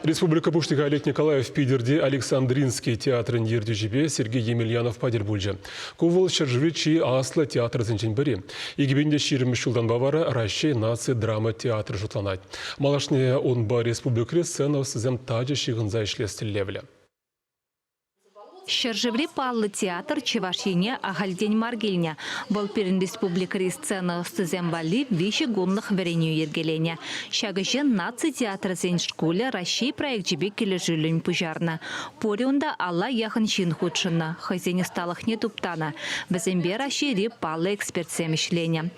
Республика Пуштига Олег Николаев Пидерде Александринский театрын ердюжебе Сергей Емельянов Падербульже. Кувыл Шаржвичи Асла театр зенченбери. Игибенде ширмыш жылдан бавара Россия нации драма театр жұтланать. Малашне онба республикре сцена сізем таджа шиғынза ишлестілевлі. Шержеври паллы театр Чевашине Агальдень Маргильня. Был перен республикари сцена стызембали виши гонлых верению ергеленя. Шагыжен наци театр зен школе России проект жебе келе жүлін пужарна. Порионда Алла яхын шин худшына. Хазине сталых не туптана. Безембе России паллы экспертсем мишленя.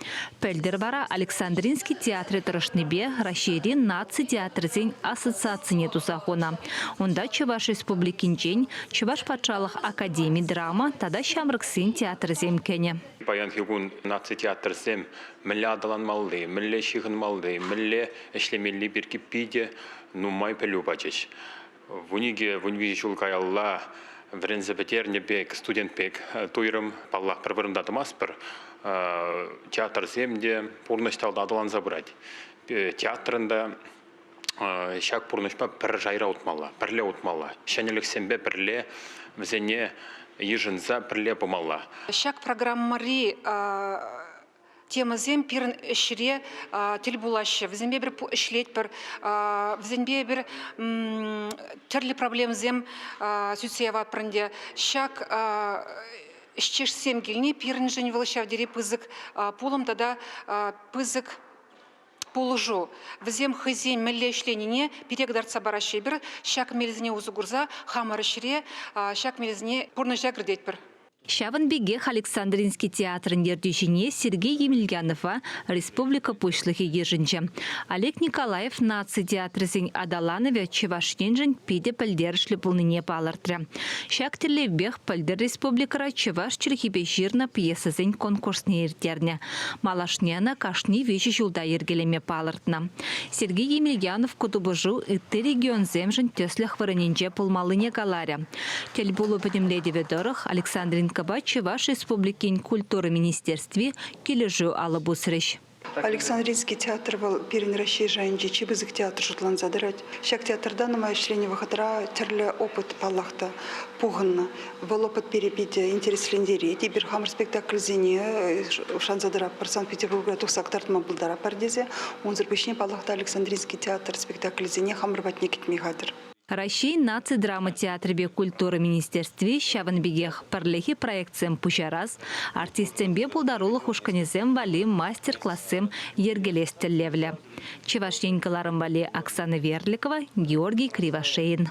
Пельдервара Александринский театр Трошнебе России наци театр зен ассоциации нету захона. Онда Чеваш республикинчень, Чеваш патшал Академии драма, тогда шамрыксын театр земкене. Баян хигун наци театр зем, милле адалан малды, милле шиғын малды, милле эшлемелли бирки пиде, нумай пелю бачыш. Вуниге жулкай Алла, врензе бетерне бек, студент бек, туйрым паллах пробырымда тымаспыр, театр земде полностью адалан забрать. Театрында шак пурнышпа пір жайра утмалла, пірле утмалла. Шәнелік сенбе пірле, візене ежінза пірле бумалла. Шак программари тема зем пирн эшре тел булашы. Візенбе бір эшлет бір, візенбе бір түрлі проблем зем сүтсеява прынде. Шак ішчеш сем келіне пирн жын вылышав дере пызык пулым тада пызык Положу. Взем хызень меллешленине перегдарца барашебер, шак мелезне узугурза, хамарышре, шак мелезне порножа грдетпер. Шаванбеге Александринский театрын ердюжине Сергей Емельянова Республика Пушлыхи ежінче. Олег Николаев наци театрызен Адаланове Чевашненжін пиде пілдерішлі пылныне палыртры. Шактерлі бех пілдер республикара Чеваш чірхибе жирна пьесазен конкурсны ертерне. Малашнена кашни веші жылда ергелеме палыртна. Сергей Емельянов кутубыжу ытты регион земжін төсліх варыненже пылмалыне галаря. Тельбулу бідімледі ведорых Александрин Чеваш Республикин культуры министерстве кележу алыбу срещ. Александринский театр был перен России жанчи, чебызык театр шутлан задырать. Шак театрда на моей члене выходра терли опыт палахта пуганна. Был опыт перепития интерес лендери. Теперь хамр спектакль зене шан задыра по Санкт-Петербургу тухсактарт мабылдара пардезе. Он зарбышне палахта Александринский театр спектакль зене хамр батникит михатр. Россия наци драма театрбе культуры министерстве Шаванбегех парлехи проекциям пушараз, артистембе пулдарулы хушканезем вали мастер-классем ергелестеллевля. Чевашенькаларым вали Оксана Верликова, Георгий Кривошеин.